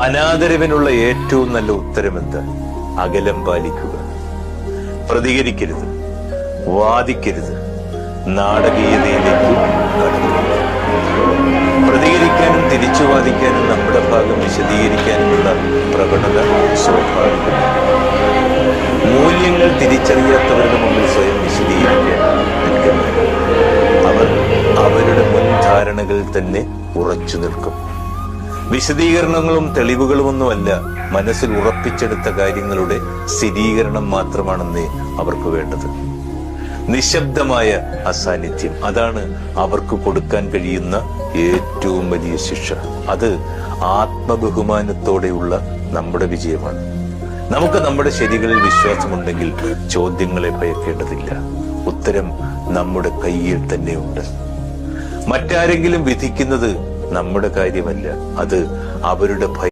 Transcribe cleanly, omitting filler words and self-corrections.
അനാദരവിനുള്ള ഏറ്റവും നല്ല ഉത്തരമെന്ത്? അകലം പാലിക്കുക. പ്രതികരിക്കരുത്, വാദിക്കരുത്, നാടകീയതയിലേക്ക് കടക്കുക. പ്രതികരിക്കാനും തിരിച്ചു വാദിക്കാനും നമ്മുടെ ഭാഗം വിശദീകരിക്കാനുമുള്ള പ്രവണത സ്വാഭാവികമാണ്. മൂല്യങ്ങൾ തിരിച്ചറിയാത്തവരുടെ മുമ്പിൽ സ്വയം വിശദീകരിക്കാൻ നിൽക്കുന്നു. അവർ അവരുടെ മുൻധാരണകളിൽ തന്നെ ഉറച്ചു നിൽക്കും. വിശദീകരണങ്ങളും തെളിവുകളുമൊന്നുമല്ല, മനസ്സിൽ ഉറപ്പിച്ചെടുത്ത കാര്യങ്ങളുടെ സ്ഥിരീകരണം മാത്രമാണെന്നേ അവർക്ക് വേണ്ടത്. നിശബ്ദമായ അസാന്നിധ്യം, അതാണ് അവർക്ക് കൊടുക്കാൻ കഴിയുന്ന ഏറ്റവും വലിയ ശിക്ഷ. അത് ആത്മബഹുമാനത്തോടെയുള്ള നമ്മുടെ വിജയമാണ്. നമുക്ക് നമ്മുടെ ശരികളിൽ വിശ്വാസമുണ്ടെങ്കിൽ ചോദ്യങ്ങളെ ഭയക്കേണ്ടതില്ല. ഉത്തരം നമ്മുടെ കയ്യിൽ തന്നെയുണ്ട്. മറ്റാരെങ്കിലും വിധിക്കുന്നത് നമ്മുടെ കാര്യമല്ല, അത് അവരുടെ